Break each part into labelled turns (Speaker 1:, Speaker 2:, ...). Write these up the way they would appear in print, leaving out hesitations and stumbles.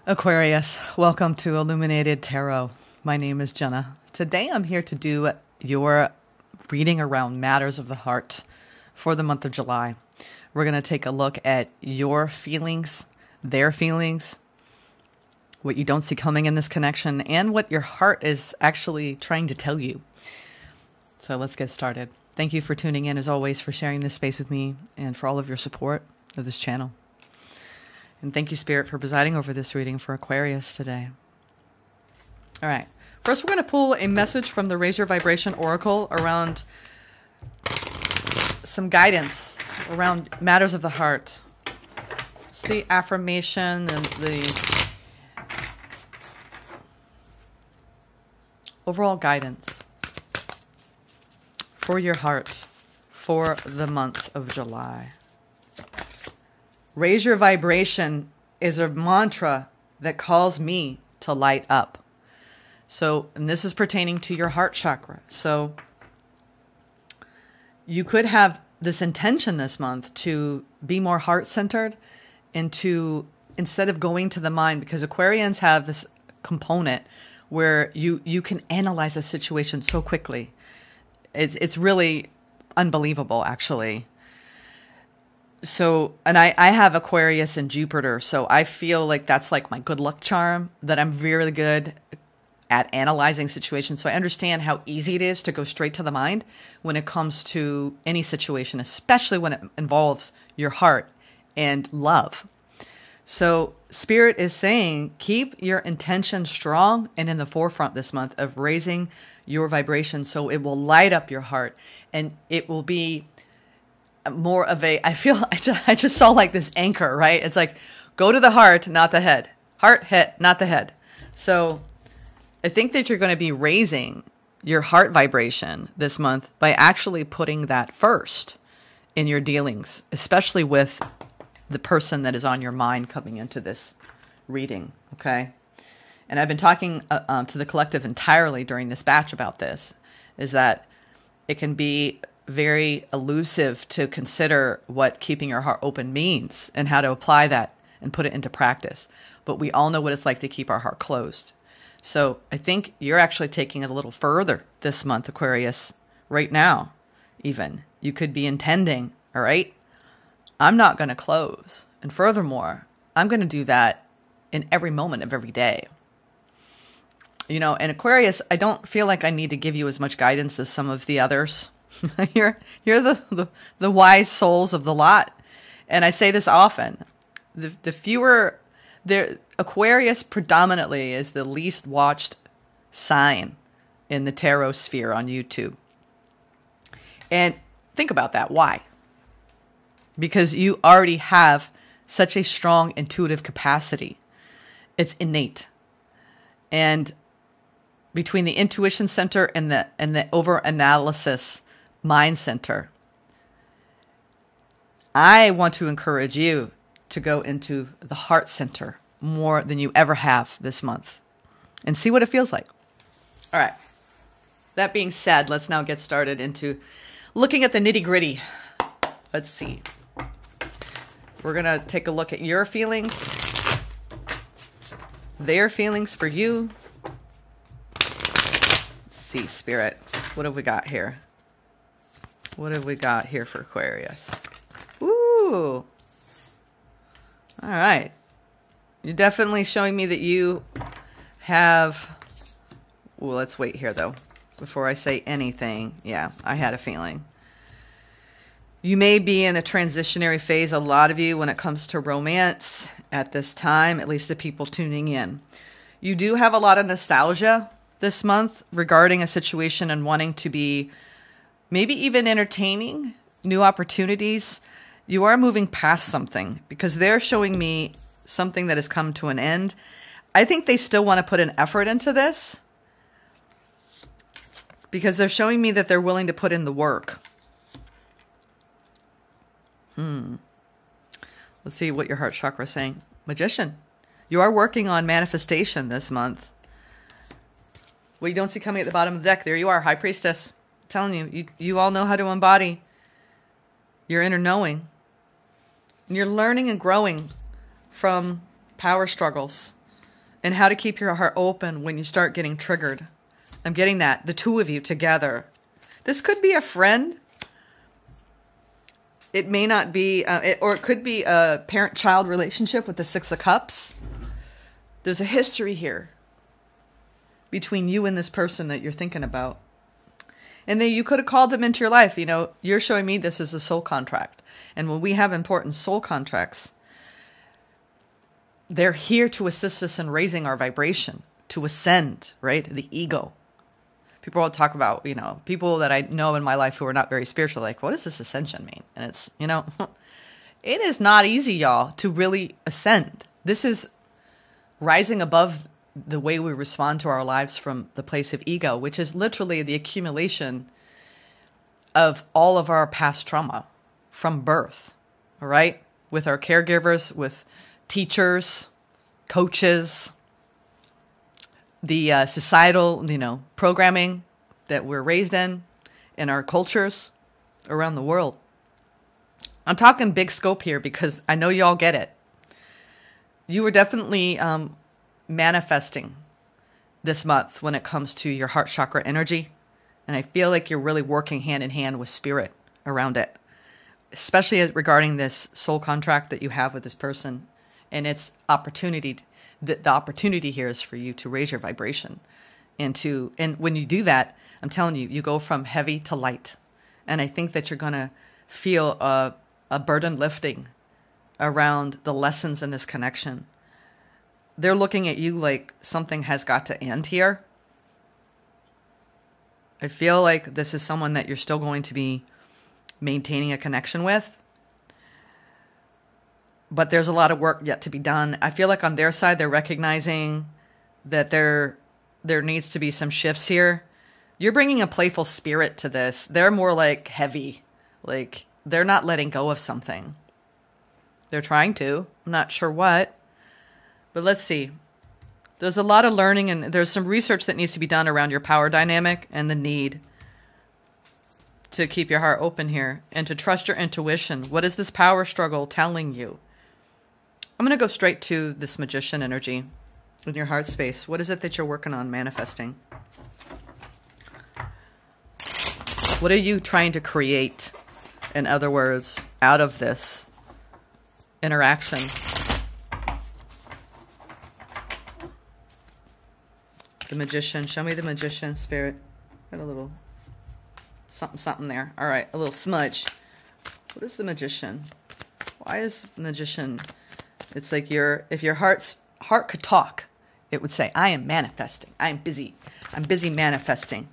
Speaker 1: Aquarius, welcome to Illuminated Tarot. My name is Jenna. Today I'm here to do your reading around matters of the heart for the month of July. We're going to take a look at your feelings, their feelings, what you don't see coming in this connection, and what your heart is actually trying to tell you. So let's get started. Thank you for tuning in, as always, for sharing this space with me and for all of your support of this channel. And thank you, Spirit, for presiding over this reading for Aquarius today. All right. First, we're going to pull a message from the Raise Your Vibration Oracle around some guidance around matters of the heart. It's the affirmation and the overall guidance for your heart for the month of July. Raise your vibration is a mantra that calls me to light up. So, and this is pertaining to your heart chakra. So you could have this intention this month to be more heart-centered and to, instead of going to the mind, because Aquarians have this component where you can analyze a situation so quickly. It's really unbelievable, actually. So, and I have Aquarius and Jupiter, so I feel like that's like my good luck charm, that I'm really good at analyzing situations. So I understand how easy it is to go straight to the mind when it comes to any situation, especially when it involves your heart and love. So Spirit is saying, keep your intention strong and in the forefront this month of raising your vibration so it will light up your heart, and it will be more of a, I feel, I just saw like this anchor, right? It's like, go to the heart, not the head. Heart, head, not the head. So I think that you're going to be raising your heart vibration this month by actually putting that first in your dealings, especially with the person that is on your mind coming into this reading, okay? And I've been talking to the collective entirely during this batch about this, is that it can be very elusive to consider what keeping your heart open means and how to apply that and put it into practice. But we all know what it's like to keep our heart closed. So I think you're actually taking it a little further this month, Aquarius, right now, even. You could be intending, all right, I'm not going to close. And furthermore, I'm going to do that in every moment of every day. You know, and Aquarius, I don't feel like I need to give you as much guidance as some of the others. You're the wise souls of the lot. And I say this often. The fewer... Aquarius predominantly is the least watched sign in the tarot sphere on YouTube. And think about that. Why? Because you already have such a strong intuitive capacity. It's innate. And between the intuition center and the over-analysis mind center, I want to encourage you to go into the heart center more than you ever have this month and see what it feels like. All right. That being said, let's now get started into looking at the nitty-gritty. Let's see. We're going to take a look at your feelings, their feelings for you. Let's see, Spirit. What have we got here? What have we got here for Aquarius? Ooh. All right. You're definitely showing me that you have... Well, let's wait here, though, before I say anything. Yeah, I had a feeling. You may be in a transitionary phase, a lot of you, when it comes to romance at this time, at least the people tuning in. You do have a lot of nostalgia this month regarding a situation and wanting to be maybe even entertaining new opportunities. You are moving past something because they're showing me something that has come to an end. I think they still want to put an effort into this because they're showing me that they're willing to put in the work. Let's see what your heart chakra is saying. Magician. You are working on manifestation this month. What you don't see coming at the bottom of the deck, there you are, High Priestess. I'm telling you, you all know how to embody your inner knowing. And you're learning and growing from power struggles and how to keep your heart open when you start getting triggered. I'm getting that. The two of you together. This could be a friend. It may not be, or it could be a parent-child relationship with the Six of Cups. There's a history here between you and this person that you're thinking about. And then you could have called them into your life. You know, you're showing me this is a soul contract. And when we have important soul contracts, they're here to assist us in raising our vibration, to ascend, right? The ego. People all talk about, you know, people that I know in my life who are not very spiritual, like, what does this ascension mean? And it's, you know, it is not easy, y'all, to really ascend. This is rising above the way we respond to our lives from the place of ego, which is literally the accumulation of all of our past trauma from birth, all right? With our caregivers, with teachers, coaches, the societal, you know, programming that we're raised in our cultures around the world. I'm talking big scope here because I know y'all get it. You were definitely manifesting this month when it comes to your heart chakra energy. And I feel like you're really working hand in hand with spirit around it, especially regarding this soul contract that you have with this person. And its opportunity, the opportunity here is for you to raise your vibration. And when you do that, I'm telling you, you go from heavy to light. And I think that you're going to feel a burden lifting around the lessons in this connection. They're looking at you like something has got to end here. I feel like this is someone that you're still going to be maintaining a connection with. But there's a lot of work yet to be done. I feel like on their side, they're recognizing that there needs to be some shifts here. You're bringing a playful spirit to this. They're more like heavy. Like they're not letting go of something. They're trying to. I'm not sure what. But let's see. There's a lot of learning and there's some research that needs to be done around your power dynamic and the need to keep your heart open here and to trust your intuition. What is this power struggle telling you? I'm going to go straight to this magician energy in your heart space. What is it that you're working on manifesting? What are you trying to create, in other words, out of this interaction? The magician. Show me the magician, spirit. Got a little something there. All right, a little smudge. What is the magician? Why is magician... It's like if your heart could talk, it would say, I am manifesting. I am busy. I'm busy manifesting.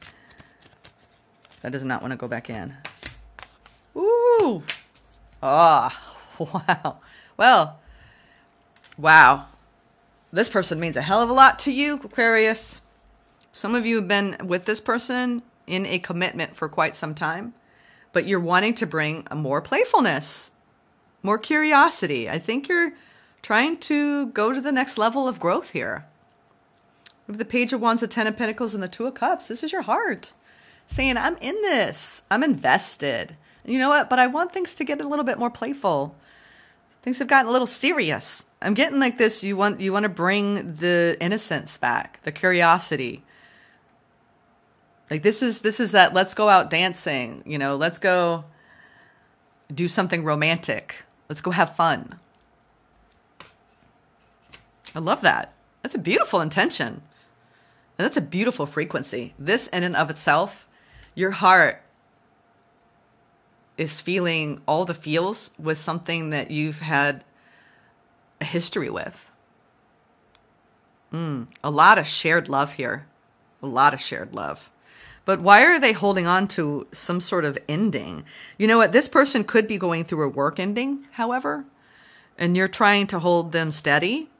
Speaker 1: That does not want to go back in. Ooh. Ah. Oh, wow. Well, wow. This person means a hell of a lot to you, Aquarius. Some of you have been with this person in a commitment for quite some time, but you're wanting to bring more playfulness, more curiosity. I think you're trying to go to the next level of growth here. With the Page of Wands, the Ten of Pentacles, and the Two of Cups, this is your heart saying, I'm in this. I'm invested. And you know what? But I want things to get a little bit more playful. Things have gotten a little serious. I'm getting like this. You want to bring the innocence back, the curiosity. Like this is that let's go out dancing. You know, let's go do something romantic. Let's go have fun. I love that. That's a beautiful intention. And that's a beautiful frequency. This in and of itself, your heart is feeling all the feels with something that you've had a history with. A lot of shared love here. A lot of shared love. But why are they holding on to some sort of ending? You know what? This person could be going through a work ending, however, and you're trying to hold them steady.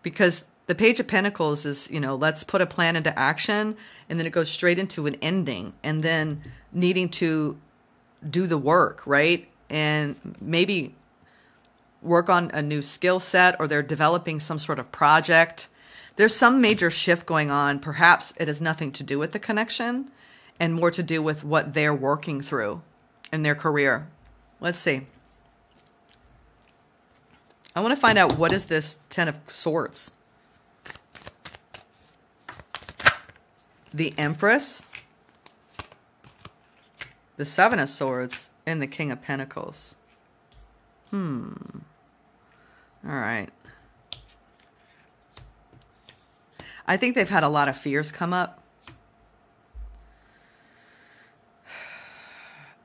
Speaker 1: Because the Page of Pentacles is, you know, let's put a plan into action, and then it goes straight into an ending, and then needing to do the work, right? And maybe work on a new skill set, or they're developing some sort of project. There's some major shift going on. Perhaps it has nothing to do with the connection and more to do with what they're working through in their career. Let's see. I want to find out, what is this Ten of Swords? the Empress, the Seven of Swords, and the King of Pentacles. All right. I think they've had a lot of fears come up.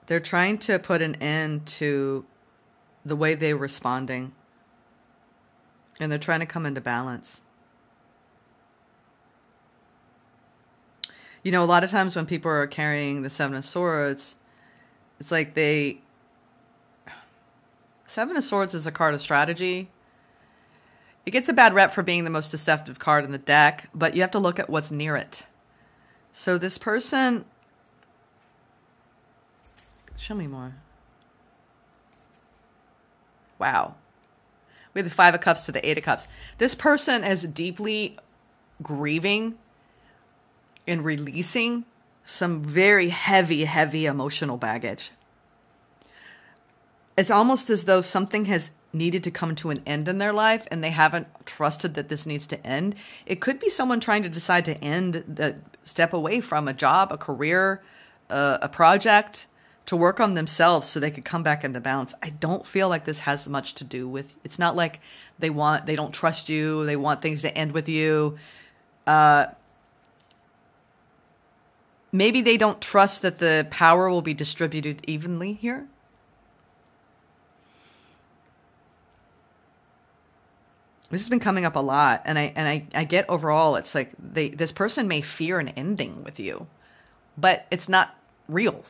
Speaker 1: They're trying to put an end to the way they're responding. And they're trying to come into balance. You know, a lot of times when people are carrying the Seven of Swords, it's like Seven of Swords is a card of strategy. It gets a bad rep for being the most deceptive card in the deck, but you have to look at what's near it. So this person... Show me more. Wow. We have the Five of Cups to the Eight of Cups. This person is deeply grieving and releasing some very heavy, heavy emotional baggage. It's almost as though something has needed to come to an end in their life and they haven't trusted that this needs to end. It could be someone trying to decide to step away from a job, a career, a project, to work on themselves so they could come back into balance. I don't feel like this has much to do with, it's not like they don't trust you, they want things to end with you. Maybe they don't trust that the power will be distributed evenly here. This has been coming up a lot, and I get overall, it's like this person may fear an ending with you, but it's not real.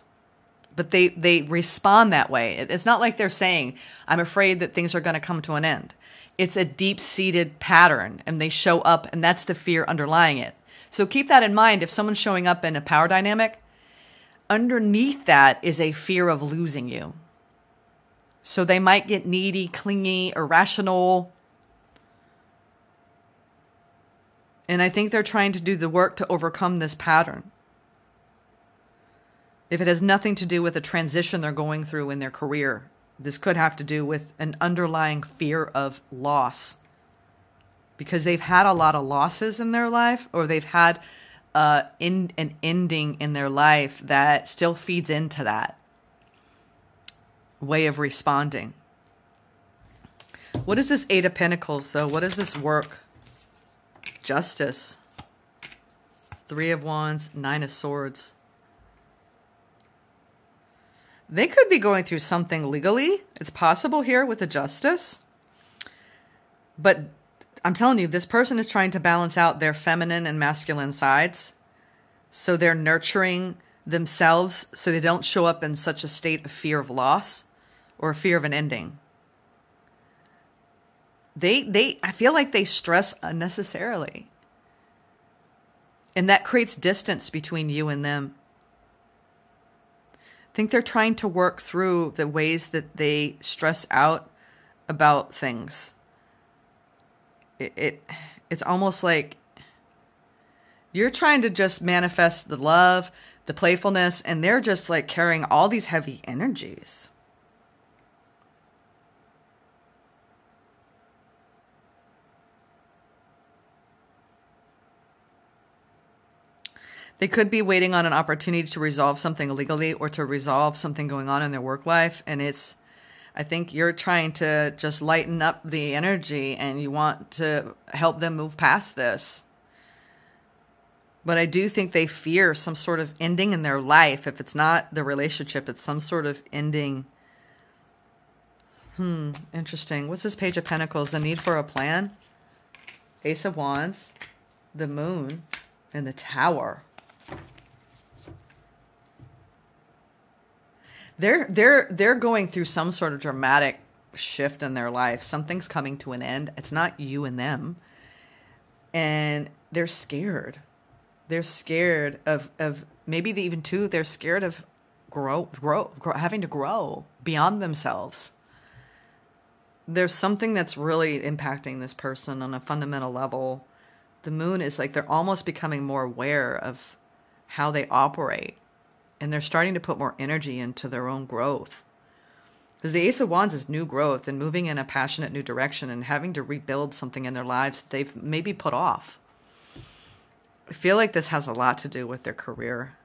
Speaker 1: But they respond that way. It's not like they're saying, I'm afraid that things are going to come to an end. It's a deep-seated pattern, and they show up, and that's the fear underlying it. So keep that in mind. If someone's showing up in a power dynamic, underneath that is a fear of losing you. So they might get needy, clingy, irrational. And I think they're trying to do the work to overcome this pattern. If it has nothing to do with a transition they're going through in their career, this could have to do with an underlying fear of loss. Because they've had a lot of losses in their life, or they've had an ending in their life that still feeds into that way of responding. What is this Eight of Pentacles, though? What does this work? Justice. Three of Wands, Nine of Swords. They could be going through something legally. It's possible here with the Justice. But I'm telling you, this person is trying to balance out their feminine and masculine sides. So they're nurturing themselves so they don't show up in such a state of fear of loss or fear of an ending. I feel like they stress unnecessarily. And that creates distance between you and them. I think they're trying to work through the ways that they stress out about things. It's almost like you're trying to just manifest the love, the playfulness, and they're just like carrying all these heavy energies. They could be waiting on an opportunity to resolve something legally or to resolve something going on in their work life. And I think you're trying to just lighten up the energy and you want to help them move past this. But I do think they fear some sort of ending in their life. If it's not the relationship, it's some sort of ending. Interesting. What's this Page of Pentacles? A need for a plan? Ace of Wands, the Moon, and the Tower. They're going through some sort of dramatic shift in their life. Something's coming to an end. It's not you and them. And they're scared. They're scared of maybe even too, they're scared of having to grow beyond themselves. There's something that's really impacting this person on a fundamental level. The Moon is like they're almost becoming more aware of how they operate. And they're starting to put more energy into their own growth. Because the Ace of Wands is new growth and moving in a passionate new direction and having to rebuild something in their lives that they've maybe put off. I feel like this has a lot to do with their career.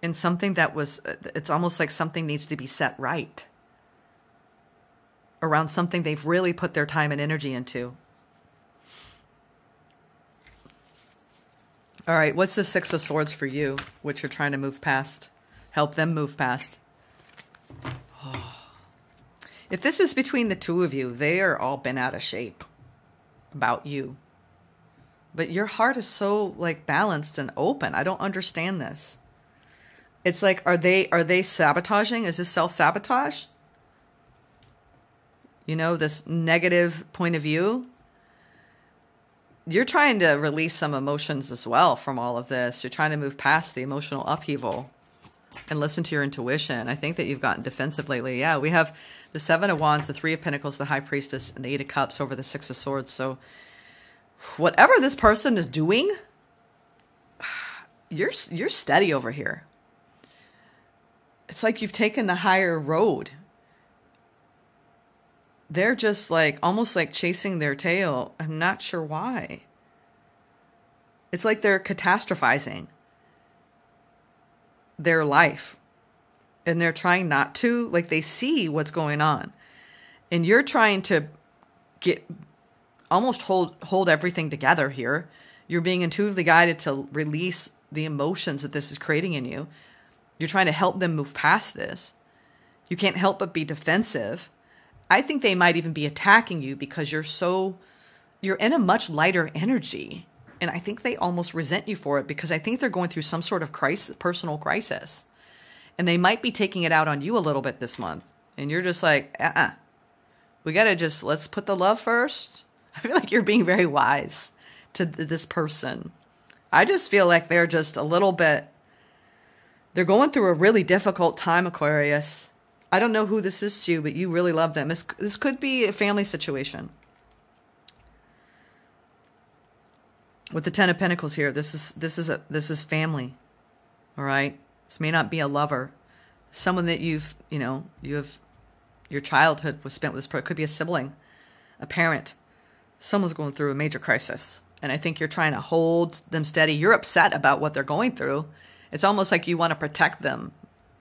Speaker 1: And something that was, it's almost like something needs to be set right around something they've really put their time and energy into. All right, what's the Six of Swords for you, which you're trying to move past? Help them move past. Oh. If this is between the two of you, they are all bent out of shape about you. But your heart is so like balanced and open. I don't understand this. It's like, are they sabotaging? Is this self-sabotage? You know, this negative point of view. You're trying to release some emotions as well from all of this. You're trying to move past the emotional upheaval and listen to your intuition. I think that you've gotten defensive lately. Yeah, we have the Seven of Wands, the Three of Pentacles, the High Priestess, and the Eight of Cups over the Six of Swords. So whatever this person is doing, you're steady over here. It's like you've taken the higher road. They're just like, almost like chasing their tail. I'm not sure why. It's like they're catastrophizing their life. And they're trying not to, like they see what's going on. And you're trying to almost hold everything together here. You're being intuitively guided to release the emotions that this is creating in you. You're trying to help them move past this. You can't help but be defensive. I think they might even be attacking you because you're in a much lighter energy. And I think they almost resent you for it because I think they're going through some sort of personal crisis. And they might be taking it out on you a little bit this month. And you're just like, we got to let's put the love first. I feel like you're being very wise to this person. I just feel like they're just a little bit, they're going through a really difficult time, Aquarius. I don't know who this is to you, but you really love them. This could be a family situation. With the Ten of Pentacles here, this is family. All right? This may not be a lover. Someone that your childhood was spent with this person. It could be a sibling, a parent. Someone's going through a major crisis. And I think you're trying to hold them steady. You're upset about what they're going through. It's almost like you want to protect them.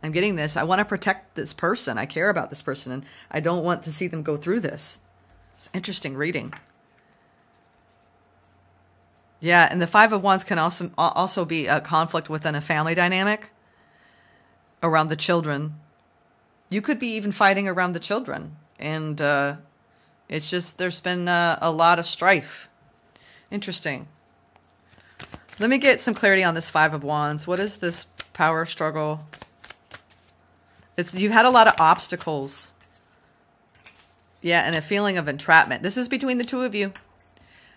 Speaker 1: I'm getting this. I want to protect this person. I care about this person, and I don't want to see them go through this. It's interesting reading. Yeah, and the Five of Wands can also be a conflict within a family dynamic around the children. You could be even fighting around the children, and it's just there's been a lot of strife. Interesting. Let me get some clarity on this Five of Wands. What is this power struggle? You've had a lot of obstacles. Yeah, and a feeling of entrapment. This is between the two of you.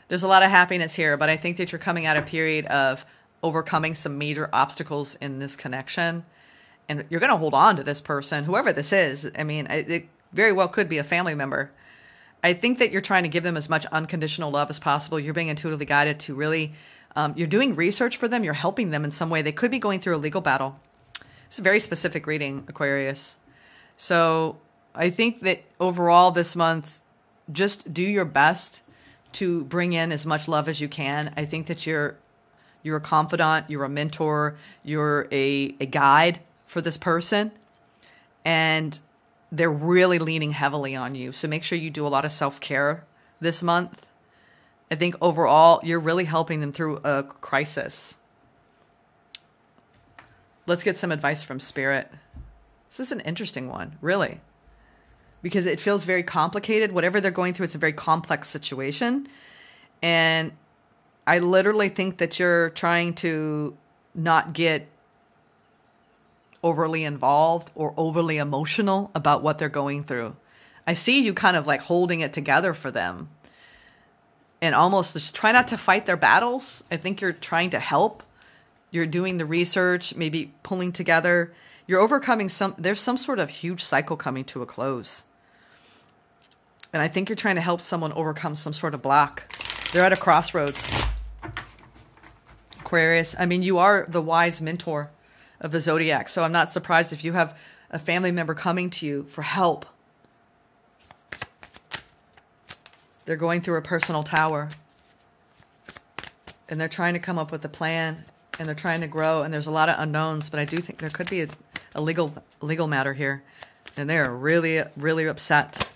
Speaker 1: There's a lot of happiness here, but I think that you're coming out of a period of overcoming some major obstacles in this connection. And you're going to hold on to this person, whoever this is. I mean, it very well could be a family member. I think that you're trying to give them as much unconditional love as possible. You're being intuitively guided to really, you're doing research for them. You're helping them in some way. They could be going through a legal battle. It's a very specific reading, Aquarius. So I think that overall this month, just do your best to bring in as much love as you can. I think that you're a confidant, you're a mentor, you're a guide for this person. And they're really leaning heavily on you. So make sure you do a lot of self-care this month. I think overall, you're really helping them through a crisis. Let's get some advice from Spirit. This is an interesting one, really. Because it feels very complicated. Whatever they're going through, it's a very complex situation. And I literally think that you're trying to not get overly involved or overly emotional about what they're going through. I see you kind of like holding it together for them. And almost just try not to fight their battles. I think you're trying to help. You're doing the research, maybe pulling together. You're overcoming there's some sort of huge cycle coming to a close. And I think you're trying to help someone overcome some sort of block. They're at a crossroads. Aquarius, I mean, you are the wise mentor of the zodiac. So I'm not surprised if you have a family member coming to you for help. They're going through a personal tower. And they're trying to come up with a plan. And they're trying to grow. And there's a lot of unknowns. But I do think there could be a legal matter here. And they're really, really upset.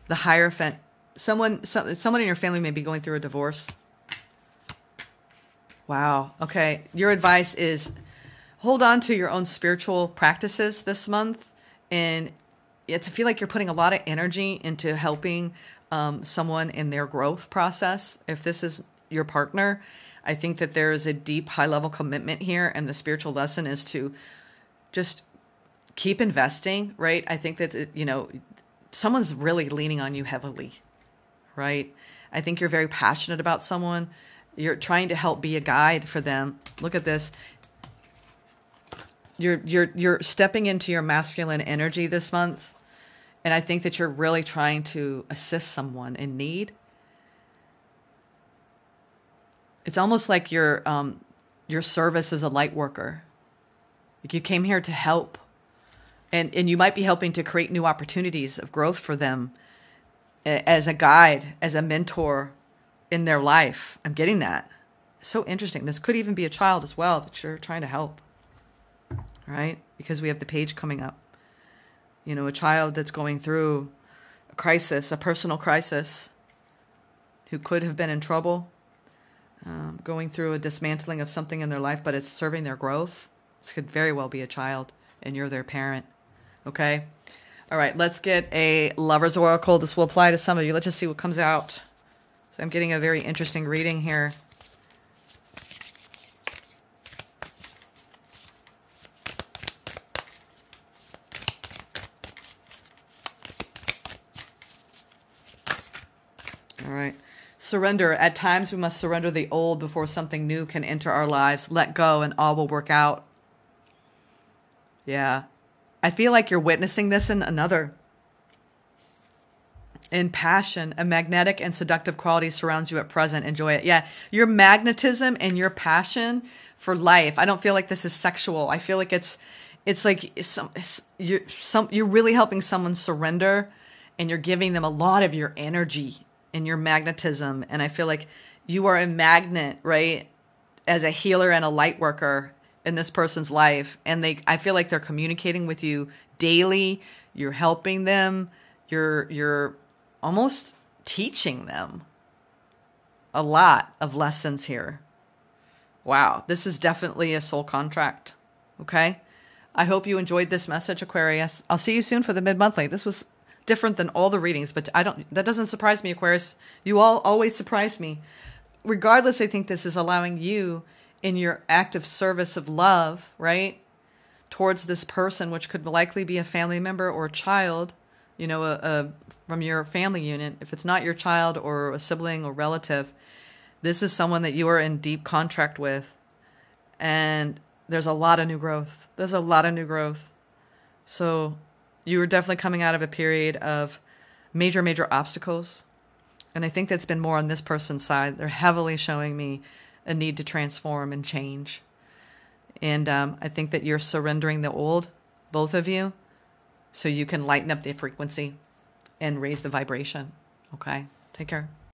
Speaker 1: The Hierophant. Someone in your family may be going through a divorce. Wow. Okay. Your advice is hold on to your own spiritual practices this month. And I feel like you're putting a lot of energy into helping someone in their growth process. If this is your partner, I think that there is a deep, high-level commitment here. And the spiritual lesson is to just keep investing, right? I think that, someone's really leaning on you heavily, right? I think you're very passionate about someone. You're trying to help be a guide for them. Look at this. You're stepping into your masculine energy this month. And I think that you're really trying to assist someone in need. It's almost like your service as a light worker. Like you came here to help. And you might be helping to create new opportunities of growth for them as a guide, as a mentor in their life. I'm getting that. So interesting. This could even be a child as well that you're trying to help. Right? Because we have the page coming up. A child that's going through a crisis, a personal crisis, who could have been in trouble, going through a dismantling of something in their life, but it's serving their growth. This could very well be a child, and you're their parent. Okay? All right, let's get a Lover's Oracle. This will apply to some of you. Let's just see what comes out. So I'm getting a very interesting reading here. All right. Surrender. At times we must surrender the old before something new can enter our lives. Let go and all will work out. Yeah. I feel like you're witnessing this in another. In passion, a magnetic and seductive quality surrounds you at present. Enjoy it. Yeah. Your magnetism and your passion for life. I don't feel like this is sexual. I feel like it's like you're really helping someone surrender, and you're giving them a lot of your energy and your magnetism. And I feel like you are a magnet, right? As a healer and a light worker in this person's life. And I feel like they're communicating with you daily. You're helping them. You're almost teaching them a lot of lessons here. Wow. This is definitely a soul contract. Okay. I hope you enjoyed this message, Aquarius. I'll see you soon for the mid-monthly. This was different than all the readings, but that doesn't surprise me, Aquarius. You all always surprise me. Regardless, I think this is allowing you in your active service of love, right, towards this person, which could likely be a family member or a child, from your family unit. If it's not your child or a sibling or relative, this is someone that you are in deep contract with. And there's a lot of new growth. So you are definitely coming out of a period of major, major obstacles. And I think that's been more on this person's side. They're heavily showing me a need to transform and change. And I think that you're surrendering the old, both of you, so you can lighten up the frequency and raise the vibration. Okay? Take care.